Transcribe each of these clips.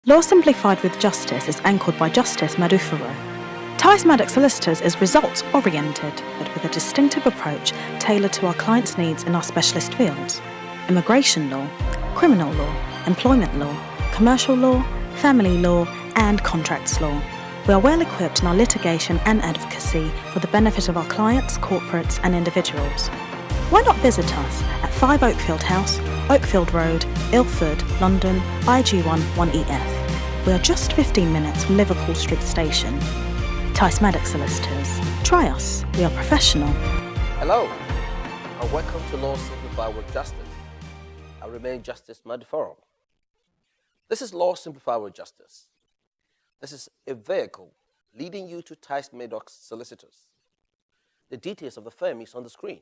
Law Simplified with Justice is anchored by Justice Maduforo. Tice Madox Solicitors is results-oriented, but with a distinctive approach tailored to our clients' needs in our specialist fields: immigration law, criminal law, employment law, commercial law, family law, and contracts law. We are well equipped in our litigation and advocacy for the benefit of our clients, corporates, and individuals. Why not visit us at 5 Oakfield House, Oakfield Road, Ilford, London, IG1 1EF. We are just 15 minutes from Liverpool Street Station. Tice Madox Solicitors. Try us. We are professional. Hello, and welcome to Law Simplified with Justice. I remain Justice Maduforo. This is Law Simplified with Justice. This is a vehicle leading you to Tice Madox Solicitors. The details of the firm is on the screen.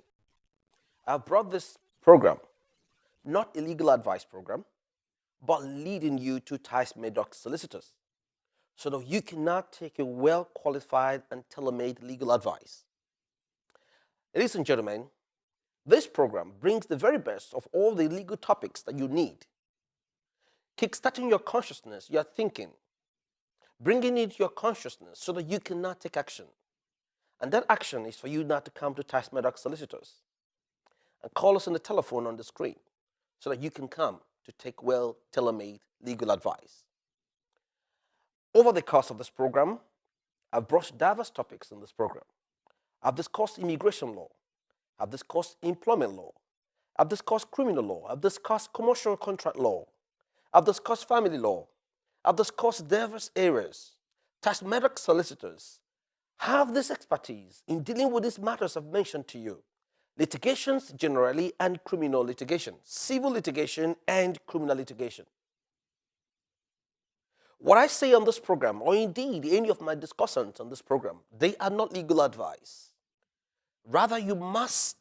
I've brought this program, not a legal advice program, but leading you to Tice Madox Solicitors, so that you can now take a well-qualified and tailor-made legal advice. Ladies and gentlemen, this program brings the very best of all the legal topics that you need. Kickstarting your consciousness, your thinking, bringing it to your consciousness so that you can now take action. And that action is for you now to come to Tice Madox Solicitors and call us on the telephone on the screen so that you can come to take well tailor-made legal advice. Over the course of this program, I've brought diverse topics in this program. I've discussed immigration law. I've discussed employment law. I've discussed criminal law. I've discussed commercial contract law. I've discussed family law. I've discussed diverse areas. Tice Madox Solicitors have this expertise in dealing with these matters I've mentioned to you. Litigations generally and criminal litigation, civil litigation and criminal litigation. What I say on this program, or indeed any of my discussants on this program, they are not legal advice. Rather, you must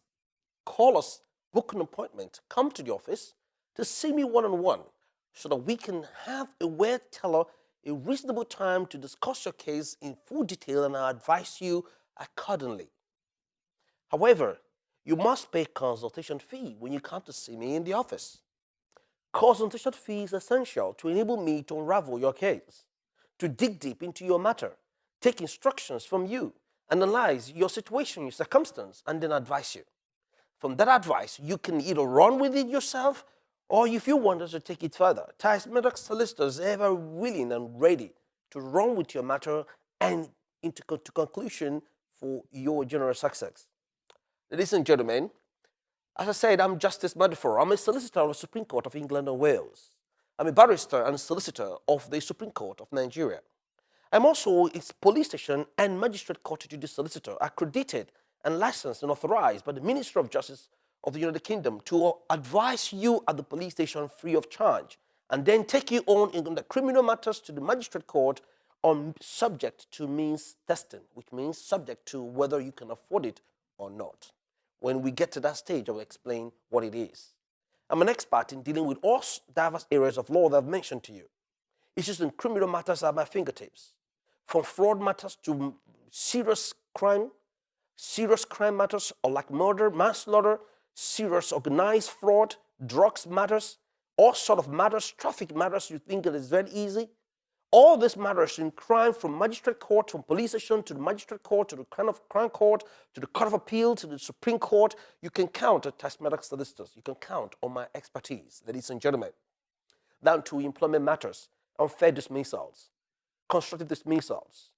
call us, book an appointment, come to the office to see me one-on-one so that we can have a well-tailored, a reasonable time to discuss your case in full detail and I'll advise you accordingly. However, you must pay consultation fee when you come to see me in the office. Consultation fee is essential to enable me to unravel your case, to dig deep into your matter, take instructions from you, analyze your situation, your circumstance, and then advise you. From that advice, you can either run with it yourself, or if you want us to take it further, Tice Madox Solicitors are ever willing and ready to run with your matter and to conclusion for your general success. Ladies and gentlemen, as I said, I'm Justice Maduforo. I'm a solicitor of the Supreme Court of England and Wales. I'm a barrister and solicitor of the Supreme Court of Nigeria. I'm also a police station and magistrate court duty solicitor, accredited and licensed and authorized by the Ministry of Justice of the United Kingdom to advise you at the police station free of charge, and then take you on in the criminal matters to the magistrate court on subject to means testing, which means subject to whether you can afford it or not. When we get to that stage, I will explain what it is. I'm an expert in dealing with all diverse areas of law that I've mentioned to you. Issues in criminal matters are at my fingertips, from fraud matters to serious crime matters like murder, manslaughter, serious organized fraud, drugs matters, all sort of matters, traffic matters you think it is very easy. All these matters in crime, from magistrate court, from police station to the magistrate court, to the crown court, to the court of appeal, to the Supreme Court, you can count on Tice Madox Solicitors. You can count on my expertise, ladies and gentlemen. Down to employment matters, unfair dismissals, constructive dismissals,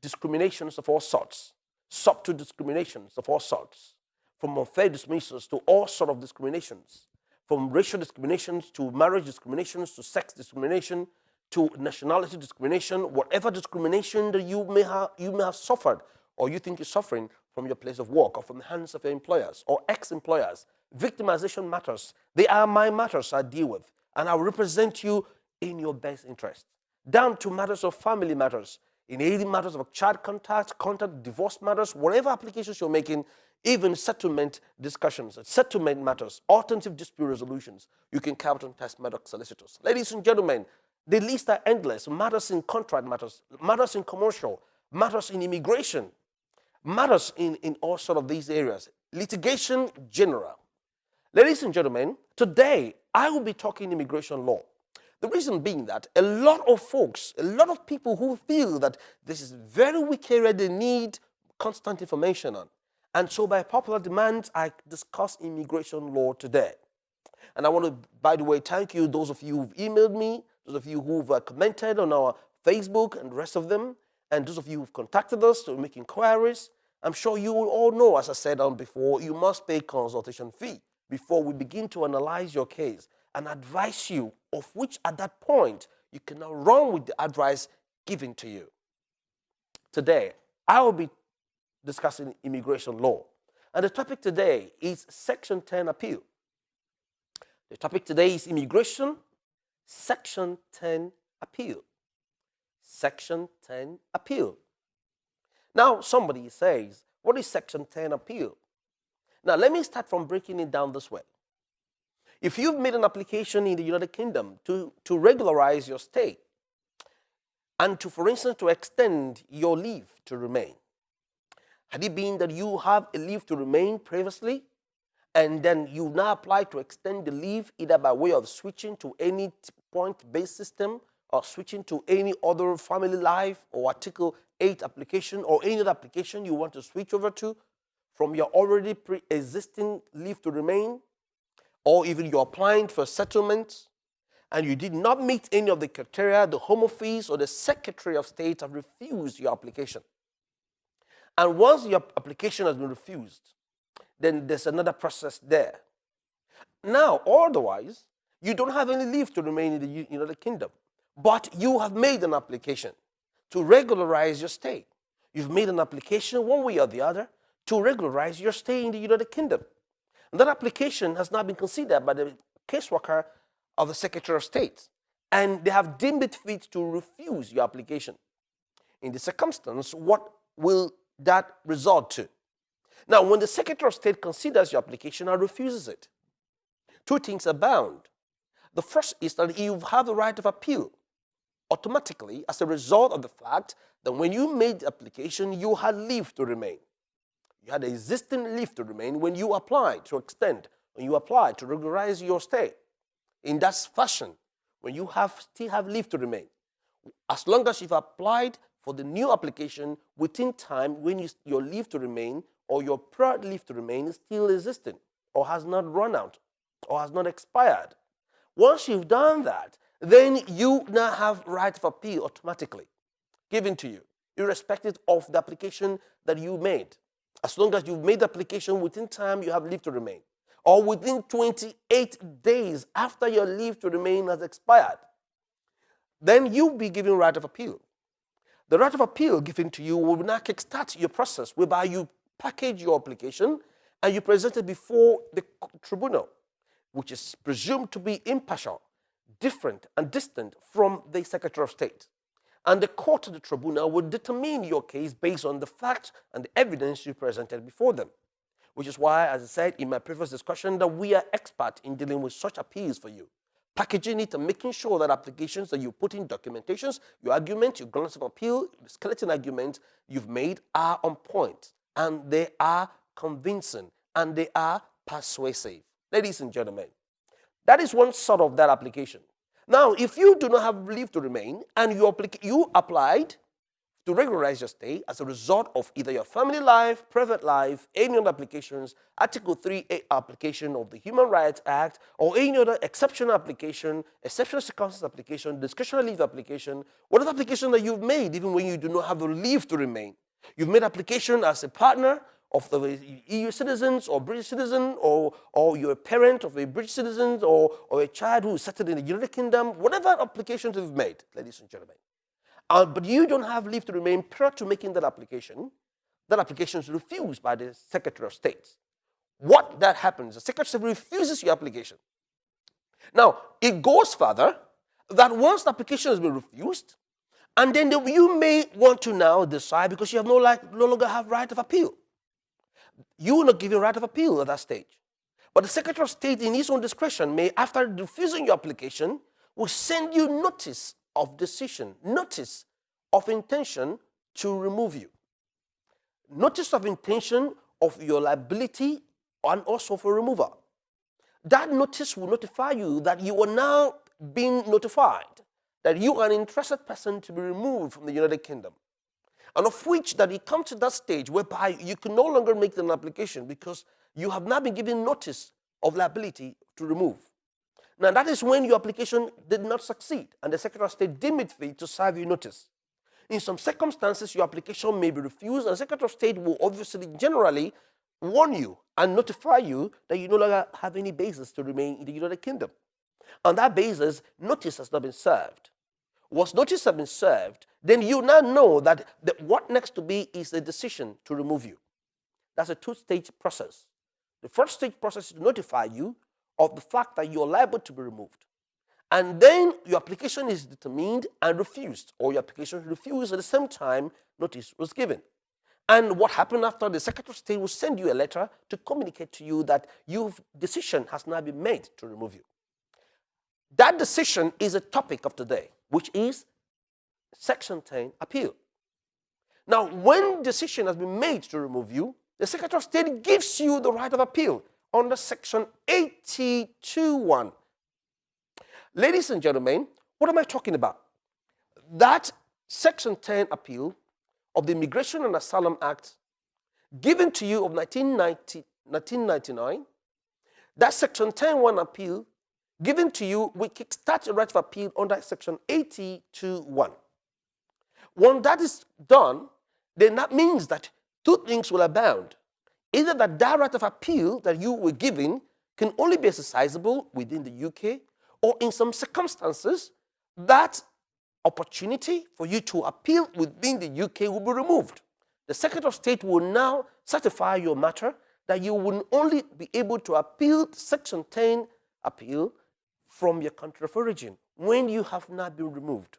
discriminations of all sorts, subtle discriminations of all sorts, from unfair dismissals to all sorts of discriminations, from racial discriminations to marriage discriminations to sex discrimination, to nationality discrimination, whatever discrimination that you may have suffered or you think you're suffering from your place of work or from the hands of your employers or ex-employers. Victimization matters. They are my matters I deal with, and I will represent you in your best interest. Down to matters of family matters, in any matters of child contact, divorce matters, whatever applications you're making, even settlement discussions, settlement matters, alternative dispute resolutions, you can count on Tice Madox Solicitors. Ladies and gentlemen, the lists are endless. Matters in contract matters, matters in commercial, matters in immigration, matters in all sorts of these areas. Litigation general. Ladies and gentlemen, today I will be talking immigration law. The reason being that a lot of folks, a lot of people who feel that this is a very weak area they need constant information on. And so by popular demand, I discuss immigration law today. And I want to, by the way, thank you, those of you who've emailed me, those of you who've commented on our Facebook and the rest of them, and those of you who've contacted us to make inquiries. I'm sure you will all know, as I said before, you must pay consultation fee before we begin to analyze your case and advise you, of which at that point you can now run with the advice given to you. Today, I will be discussing immigration law. And the topic today is Section 10 appeal. The topic today is immigration, Section 10 appeal. Section 10 appeal. Now, somebody says, what is Section 10 appeal? Now, let me start from breaking it down this way. If you've made an application in the United Kingdom to regularize your stay and to, for instance, to extend your leave to remain, had it been that you have a leave to remain previously and then you now apply to extend the leave either by way of switching to any point-based system or switching to any other family life or Article 8 application or any other application you want to switch over to from your already pre-existing leave to remain, or even you're applying for settlement and you did not meet any of the criteria, the Home Office or the Secretary of State have refused your application. And once your application has been refused, then there's another process there. Now, otherwise, you don't have any leave to remain in the United Kingdom, but you have made an application to regularize your stay. You've made an application one way or the other to regularize your stay in the United Kingdom. And that application has now been considered by the caseworker of the Secretary of State, and they have deemed it fit to refuse your application. In this circumstance, what will that result to? Now, when the Secretary of State considers your application and refuses it, two things abound. The first is that you have the right of appeal automatically as a result of the fact that when you made the application, you had leave to remain. You had existing leave to remain when you applied to extend, when you applied to regularize your stay. In that fashion, when you still have leave to remain, as long as you've applied for the new application within time when your leave to remain or your prior leave to remain is still existing or has not run out or has not expired. Once you've done that, then you now have right of appeal automatically given to you, irrespective of the application that you made. As long as you've made the application within time, you have leave to remain. Or within 28 days after your leave to remain has expired, then you'll be given right of appeal. The right of appeal given to you will now kickstart your process whereby you package your application and you present it before the tribunal, which is presumed to be impartial, different and distant from the Secretary of State. And the court of the tribunal will determine your case based on the facts and the evidence you presented before them. Which is why, as I said in my previous discussion, that we are experts in dealing with such appeals for you. Packaging it and making sure that applications that you put in documentations, your argument, your grounds of appeal, the skeleton argument you've made are on point. And they are convincing and they are persuasive. Ladies and gentlemen, that is one sort of that application. Now, if you do not have leave to remain and you applied to regularize your stay as a result of either your family life, private life, any other applications, Article 3A application of the Human Rights Act, or any other exceptional application, exceptional circumstances application, discretionary leave application, whatever application that you've made, even when you do not have the leave to remain, you've made application as a partner of the EU citizens or British citizen, or you're a parent of a British citizen, or a child who is settled in the United Kingdom, whatever applications you've made, ladies and gentlemen. But you don't have leave to remain prior to making that application is refused by the Secretary of State. What that happens, the Secretary of State refuses your application. Now, it goes further that once the application has been refused, and then you may want to now decide, because you have no longer have right of appeal. You will not give you right of appeal at that stage. But the Secretary of State, in his own discretion, may, after refusing your application, will send you notice of decision, notice of intention to remove you. Notice of intention of your liability and also for removal. That notice will notify you that you are now been notified that you are an interested person to be removed from the United Kingdom, and of which that you come to that stage whereby you can no longer make an application because you have now been given notice of liability to remove. Now, that is when your application did not succeed, and the Secretary of State deemed it fit to serve you notice. In some circumstances, your application may be refused, and the Secretary of State will obviously generally warn you and notify you that you no longer have any basis to remain in the United Kingdom. On that basis, notice has not been served. Once notice has been served, then you now know that what next to be is a decision to remove you. That's a two-stage process. The first stage process is to notify you of the fact that you're liable to be removed. And then your application is determined and refused, or your application is refused at the same time notice was given. And what happened after, the Secretary of State will send you a letter to communicate to you that your decision has now been made to remove you. That decision is a topic of today, which is Section 10 appeal. Now, when decision has been made to remove you, the Secretary of State gives you the right of appeal under Section 80(2)(1). Ladies and gentlemen, what am I talking about? That Section 10 appeal of the Immigration and Asylum Act given to you of 1999, that Section 10(1) appeal given to you will kickstart a right of appeal under Section 80(2)(1). When that is done, then that means that two things will abound. Either that right of appeal that you were given can only be exercisable within the UK, or in some circumstances, that opportunity for you to appeal within the UK will be removed. The Secretary of State will now certify your matter that you will only be able to appeal Section 10 appeal from your country of origin when you have not been removed.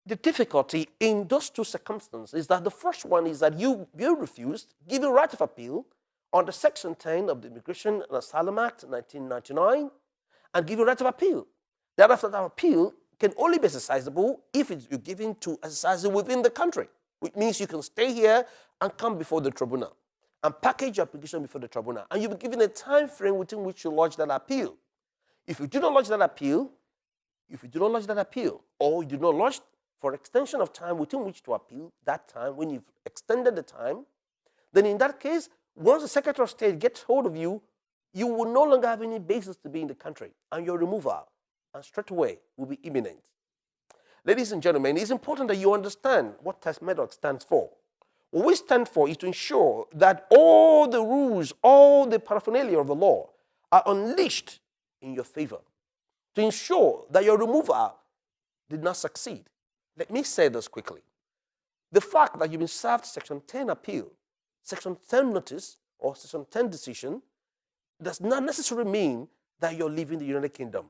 The difficulty in those two circumstances is that the first one is that you refused, given right of appeal under Section 10 of the Immigration and Asylum Act 1999, and given right of appeal. That right of appeal can only be exercisable if you're given to exercise it within the country, which means you can stay here and come before the tribunal and package your application before the tribunal, and you'll be given a time frame within which you lodge that appeal. If you do not lodge that appeal, or you do not lodge for extension of time within which to appeal that time, when you've extended the time, then in that case, once the Secretary of State gets hold of you, you will no longer have any basis to be in the country, and your removal, and straight away, will be imminent. Ladies and gentlemen, it's important that you understand what Tice Madox stands for. What we stand for is to ensure that all the rules, all the paraphernalia of the law are unleashed in your favor, to ensure that your removal did not succeed. Let me say this quickly. The fact that you've been served Section 10 appeal, Section 10 notice, or Section 10 decision does not necessarily mean that you're leaving the United Kingdom.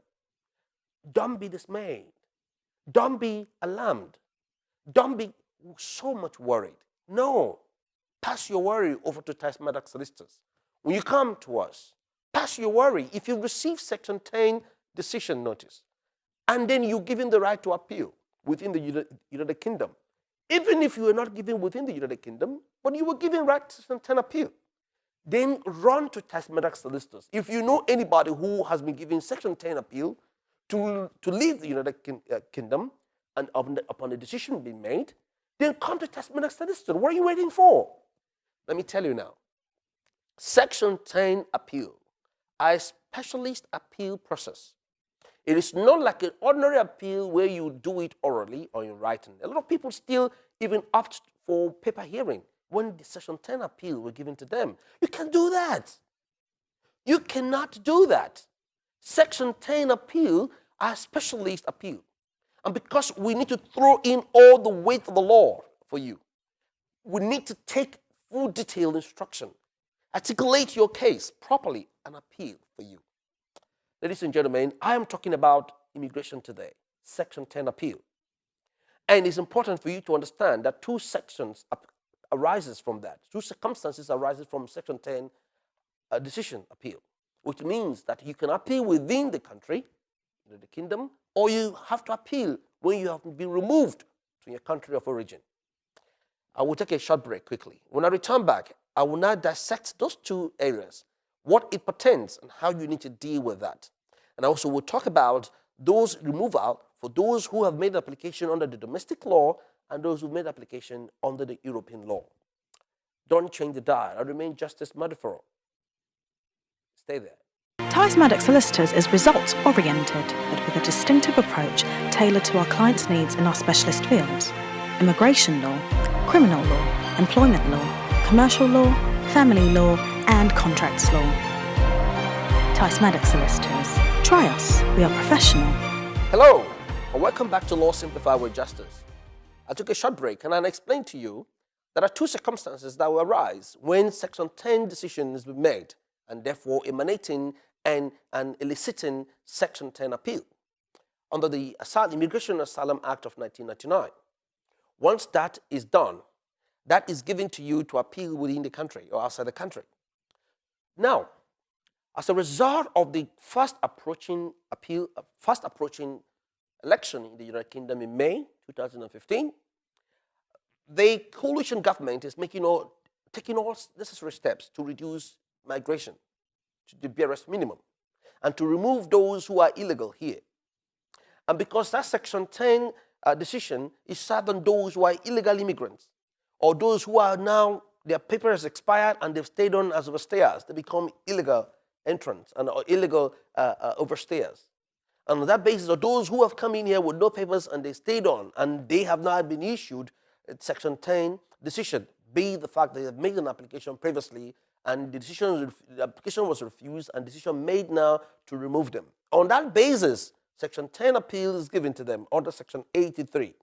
Don't be dismayed. Don't be alarmed. Don't be so much worried. No. Pass your worry over to Tice Madox Solicitors. When you come to us, pass your worry. If you receive Section 10 decision notice, and then you're given the right to appeal within the United Kingdom, even if you were not given within the United Kingdom, but you were given right to Section 10 appeal, then run to Tice Madox Solicitors. If you know anybody who has been given Section 10 appeal to leave the United Kingdom, and upon a decision being made, then come to Tice Madox Solicitors. What are you waiting for? Let me tell you now. Section 10 appeal, a specialist appeal process. It is not like an ordinary appeal where you do it orally or in writing. A lot of people still even opt for paper hearing when the Section 10 appeal were given to them. You can't do that. You cannot do that. Section 10 appeal are specialist appeal. And because we need to throw in all the weight of the law for you, we need to take full detailed instruction, articulate your case properly, and appeal for you. Ladies and gentlemen, I am talking about immigration today, Section 10 appeal. And it's important for you to understand that two sections arises from that. Two circumstances arises from Section 10 decision appeal, which means that you can appeal within the country, the kingdom, or you have to appeal when you have been removed to your country of origin. I will take a short break quickly. When I return back, I will now dissect those two areas, what it pertains and how you need to deal with that. And also we'll talk about those removal for those who have made application under the domestic law and those who made application under the European law. Don't change the dial. I remain Justice Maduforo. Stay there. Tice Madox Solicitors is results-oriented, but with a distinctive approach tailored to our clients' needs in our specialist fields: immigration law, criminal law, employment law, commercial law, family law, and contracts law. Tice Madox Solicitors. Try us. We are professional. Hello, and welcome back to Law Simplified with Justice. I took a short break and I explained to you there are two circumstances that will arise when Section 10 decision is made and therefore emanating and eliciting Section 10 appeal under the Immigration and Asylum Act of 1999. Once that is done, that is given to you to appeal within the country or outside the country. Now, as a result of the fast approaching election in the United Kingdom in May 2015, the coalition government is taking all necessary steps to reduce migration to the barest minimum and to remove those who are illegal here. And because that Section 10 decision is set on those who are illegal immigrants or those who are now, their papers expired and they've stayed on as overstayers, they become illegal entrants and illegal overstayers. And on that basis, of those who have come in here with no papers and they stayed on and they have not been issued a Section 10 decision, be the fact that they have made an application previously and the application was refused and decision made now to remove them. On that basis, Section 10 appeal is given to them under Section 83.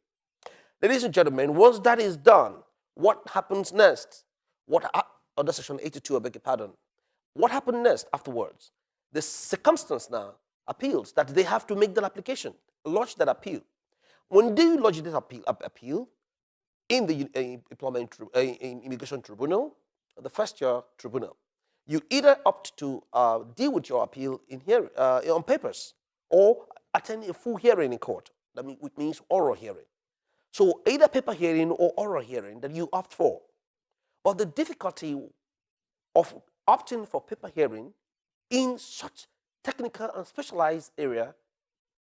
Ladies and gentlemen, once that is done, what happens next? Under Section 82, I beg your pardon. What happened next afterwards? The circumstance now appeals that they have to make that application, lodge that appeal. When they lodge this appeal in the Immigration Tribunal, the first-year tribunal, you either opt to deal with your appeal in here on papers or attend a full hearing in court, which means oral hearing. So either paper hearing or oral hearing that you opt for. But the difficulty of opting for paper hearing in such technical and specialized area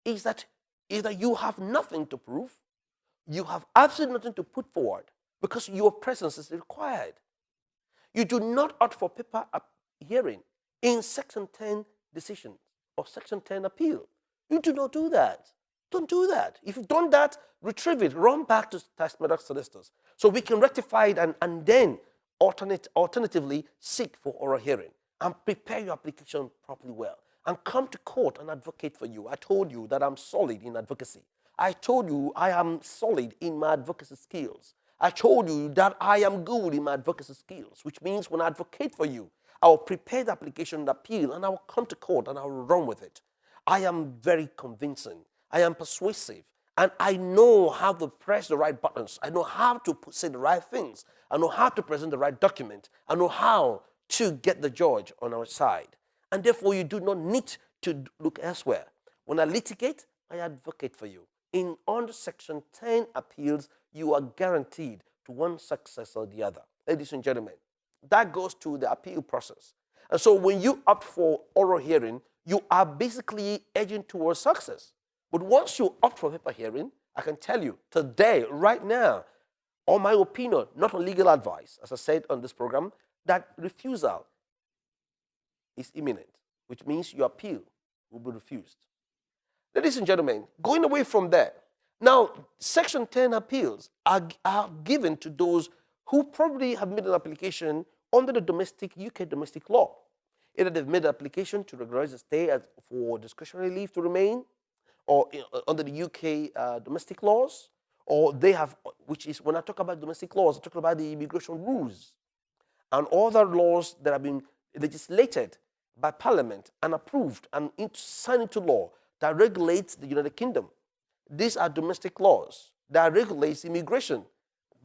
is that either you have nothing to prove, you have absolutely nothing to put forward because your presence is required. You do not opt for paper hearing in Section 10 decision or Section 10 appeal. You do not do that. Don't do that. If you've done that, retrieve it, run back to Tice Madox Solicitors so we can rectify it and then alternatively seek for oral hearing and prepare your application properly well and come to court and advocate for you. I told you that I'm solid in advocacy. I told you I am solid in my advocacy skills. I told you that I am good in my advocacy skills, which means when I advocate for you, I will prepare the application and appeal and I will come to court and I will run with it. I am very convincing. I am persuasive. And I know how to press the right buttons. I know how to say the right things. I know how to present the right document. I know how to get the judge on our side. And therefore, you do not need to look elsewhere. When I litigate, I advocate for you. Under Section 10 appeals, you are guaranteed to one success or the other. Ladies and gentlemen, that goes to the appeal process. And so when you opt for oral hearing, you are basically edging towards success. But once you opt for paper hearing, I can tell you today, right now, on my opinion, not on legal advice, as I said on this program, that refusal is imminent, which means your appeal will be refused. Ladies and gentlemen, going away from there, now Section 10 appeals are given to those who probably have made an application under the UK domestic law. Either they've made an application to regularize the stay for discretionary leave to remain, or under the UK domestic laws, or they have, which is, when I talk about domestic laws, I talk about the immigration rules and other laws that have been legislated by Parliament and approved and signed into law that regulates the United Kingdom. These are domestic laws that regulates immigration,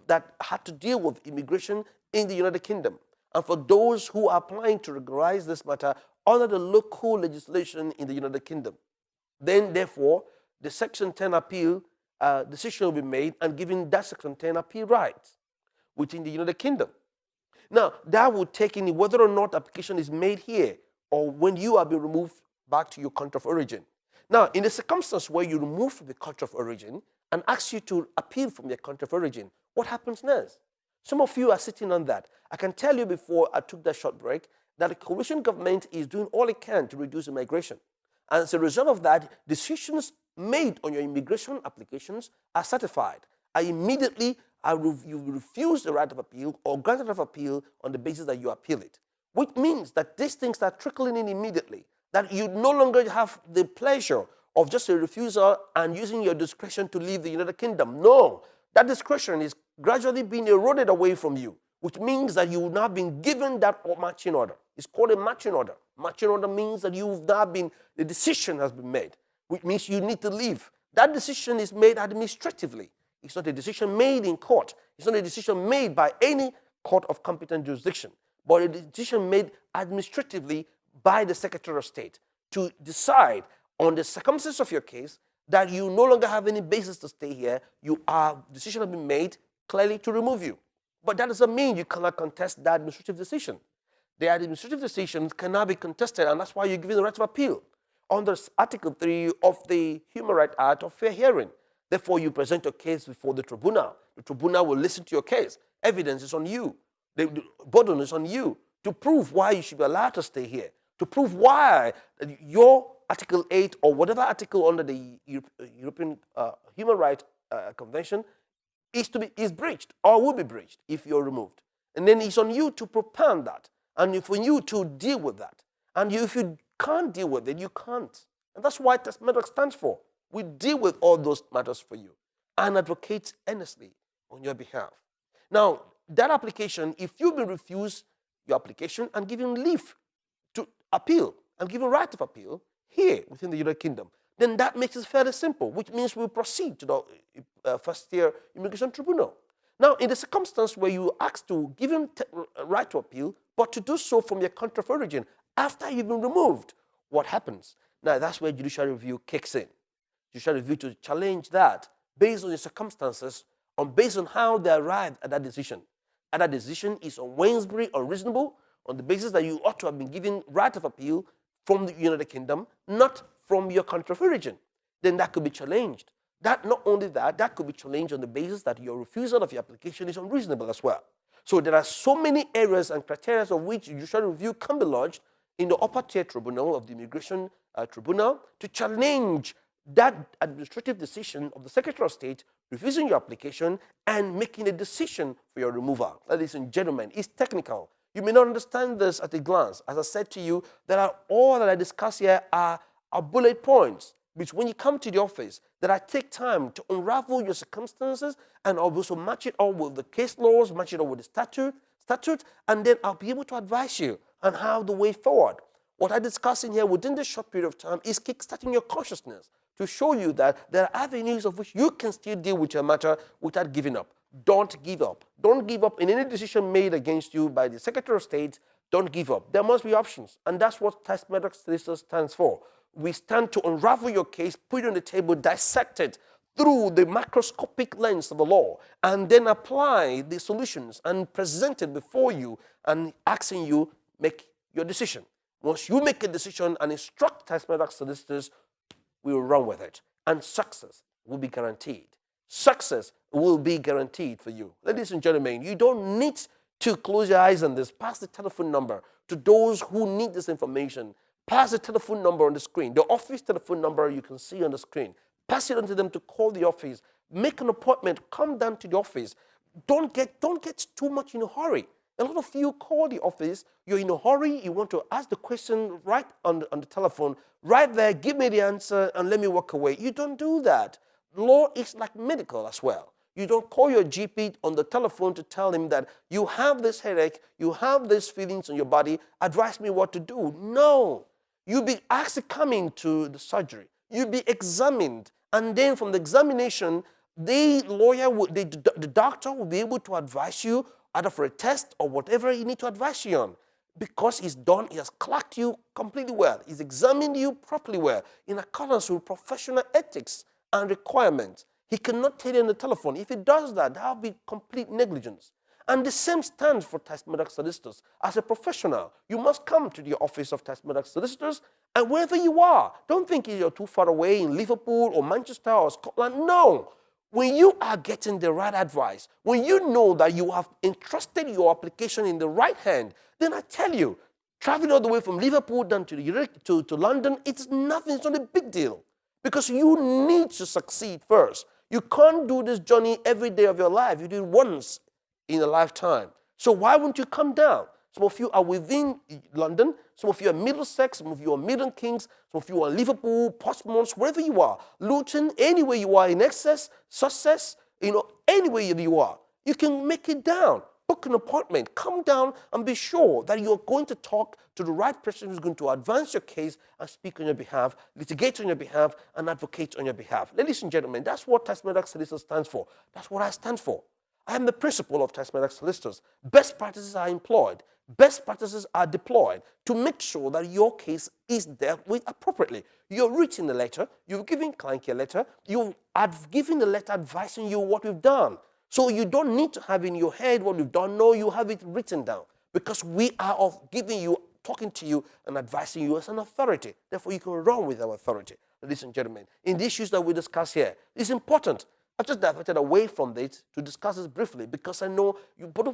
that had to deal with immigration in the United Kingdom. And for those who are applying to regularize this matter under the local legislation in the United Kingdom, then therefore the Section 10 appeal decision will be made and given that Section 10 appeal right within the United Kingdom. Now, that would take in whether or not application is made here or when you are being removed back to your country of origin. Now, in the circumstance where you remove from the country of origin and ask you to appeal from your country of origin, what happens next? Some of you are sitting on that. I can tell you before I took that short break that the coalition government is doing all it can to reduce immigration. And as a result of that, decisions made on your immigration applications are certified. Immediately, you refuse the right of appeal or grant the right of appeal on the basis that you appeal it, which means that these things are trickling in immediately, that you no longer have the pleasure of just a refusal and using your discretion to leave the United Kingdom. No, that discretion is gradually being eroded away from you, which means that you've now been given that marching order. It's called a marching order. Marching order means that you've now been, the decision has been made, which means you need to leave. That decision is made administratively. It's not a decision made in court. It's not a decision made by any court of competent jurisdiction, but a decision made administratively by the Secretary of State to decide on the circumstances of your case that you no longer have any basis to stay here. Decision has been made clearly to remove you. But that doesn't mean you cannot contest that administrative decision. The administrative decisions cannot be contested, and that's why you're given the right of appeal under Article 3 of the Human Rights Act of Fair Hearing. Therefore, you present your case before the tribunal. The tribunal will listen to your case. Evidence is on you. The burden is on you to prove why you should be allowed to stay here, to prove why your Article 8 or whatever article under the European Human Rights Convention is breached or will be breached if you're removed. And then it's on you to propound that, and for you to deal with that. And if you can't deal with it, you can't. And that's why Tice Madox stands for. We deal with all those matters for you and advocate earnestly on your behalf. Now, that application, if you've been refused your application and given leave to appeal and given right of appeal here within the United Kingdom, then that makes it fairly simple, which means we'll proceed to the first-tier immigration tribunal. Now, in the circumstance where you ask to give him right to appeal, but to do so from your country of origin after you've been removed, what happens? Now, that's where judicial review kicks in. Judicial review to challenge that based on the circumstances, based on how they arrived at that decision. And that decision is unreasonable on the basis that you ought to have been given right of appeal from the United Kingdom, not from your country of origin. Then that could be challenged. Not only that, that could be challenged on the basis that your refusal of your application is unreasonable as well. So there are so many areas and criteria of which judicial review can be lodged in the upper tier tribunal of the immigration tribunal to challenge that administrative decision of the Secretary of State refusing your application and making a decision for your removal. Ladies and gentlemen, it's technical. You may not understand this at a glance. As I said to you, all that I discuss here are bullet points, which when you come to the office, that I take time to unravel your circumstances and I'll also match it all with the case laws, match it all with the statute, and then I'll be able to advise you on how the way forward. What I discuss in here within this short period of time is kickstarting your consciousness to show you that there are avenues of which you can still deal with your matter without giving up. Don't give up. Don't give up in any decision made against you by the Secretary of State. Don't give up. There must be options, and that's what Tice Madox Solicitor stands for. We stand to unravel your case, put it on the table, dissect it through the macroscopic lens of the law, and then apply the solutions and present it before you and asking you make your decision. Once you make a decision and instruct Tice Madox solicitors, we will run with it, and success will be guaranteed. Success will be guaranteed for you. Ladies and gentlemen, you don't need to close your eyes on this. Pass the telephone number to those who need this information. Pass the telephone number on the screen, the office telephone number you can see on the screen. Pass it on to them to call the office. Make an appointment. Come down to the office. Don't get too much in a hurry. A lot of you call the office, you're in a hurry, you want to ask the question right on the telephone, right there, give me the answer and let me walk away. You don't do that. Law is like medical as well. You don't call your GP on the telephone to tell him that you have this headache, you have these feelings in your body, advise me what to do. No. You'll be asked to come into the surgery. You'll be examined. And then from the examination, the doctor will be able to advise you either for a test or whatever you need to advise you on. Because he's has clocked you completely well. He's examined you properly well in accordance with professional ethics and requirements. He cannot tell you on the telephone. If he does that, that will be complete negligence. And the same stands for Tice Madox solicitors. As a professional, you must come to the office of Tice Madox solicitors, and wherever you are, don't think you're too far away in Liverpool or Manchester or Scotland. No. When you are getting the right advice, when you know that you have entrusted your application in the right hand, then I tell you, traveling all the way from Liverpool down to London, it's nothing, it's not a big deal. Because you need to succeed first. You can't do this journey every day of your life. You do it once in a lifetime. So why won't you come down? Some of you are within London. Some of you are Middlesex. Some of you are Milton Keynes. Some of you are Liverpool, Portsmouth, wherever you are. Luton, anywhere you are in Essex, Sussex, anywhere you are. You can make it down. Book an appointment. Come down and be sure that you're going to talk to the right person who's going to advance your case and speak on your behalf, litigate on your behalf, and advocate on your behalf. Ladies and gentlemen, that's what Tice Madox Solicitors stands for. That's what I stand for. I am the principal of Tice Madox Solicitors. Best practices are employed. Best practices are deployed to make sure that your case is dealt with appropriately. You're writing the letter. You've given client a letter. You have given the letter advising you what we've done. So you don't need to have in your head what we've done. No, you have it written down because we are talking to you and advising you as an authority. Therefore, you can run with our authority. Ladies and gentlemen, in the issues that we discuss here, it's important. I've just diverted away from this to discuss this briefly because I know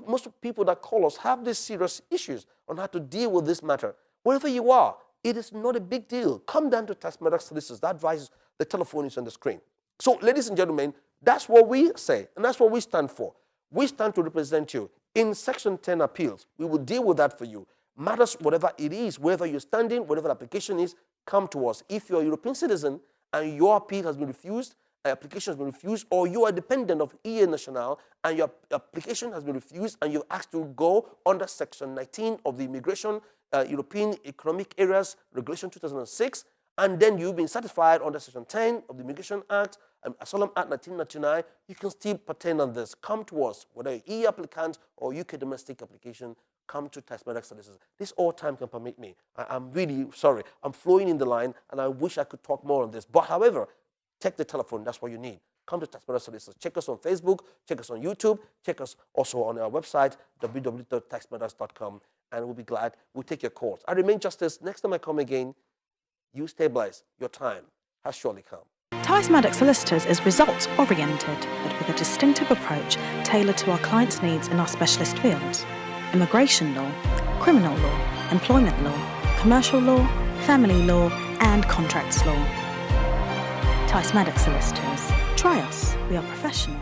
most people that call us have these serious issues on how to deal with this matter. Wherever you are, it is not a big deal. Come down to Tice Madox Solicitors. That advice, the telephone is on the screen. So, ladies and gentlemen, that's what we say, and that's what we stand for. We stand to represent you. In Section 10 appeals, we will deal with that for you. Matters whatever it is, wherever you're standing, whatever the application is, come to us. If you're a European citizen and your appeal has been refused, application has been refused, or you are dependent of EA National and your application has been refused and you're asked to go under Section 19 of the Immigration European Economic Areas Regulation 2006, and then you've been certified under Section 10 of the Immigration Act, Asylum Act 1999, you can still pertain on this. Come to us, whether you're EU applicant or UK domestic application, come to Tice Madox Solicitors. This all time can permit me. I'm really sorry. I'm flowing in the line, and I wish I could talk more on this. But however, take the telephone. That's what you need. Come to Tice Madox Solicitors. Check us on Facebook. Check us on YouTube. Check us also on our website, www.ticemadox.com, and we'll be glad. We'll take your calls. I remain Justice. Next time I come again, you stabilize. Your time has surely come. Tice Madox Solicitors is results-oriented, but with a distinctive approach tailored to our clients' needs in our specialist fields: immigration law, criminal law, employment law, commercial law, family law, and contracts law. Tice Madox Solicitors. Try us. We are professional.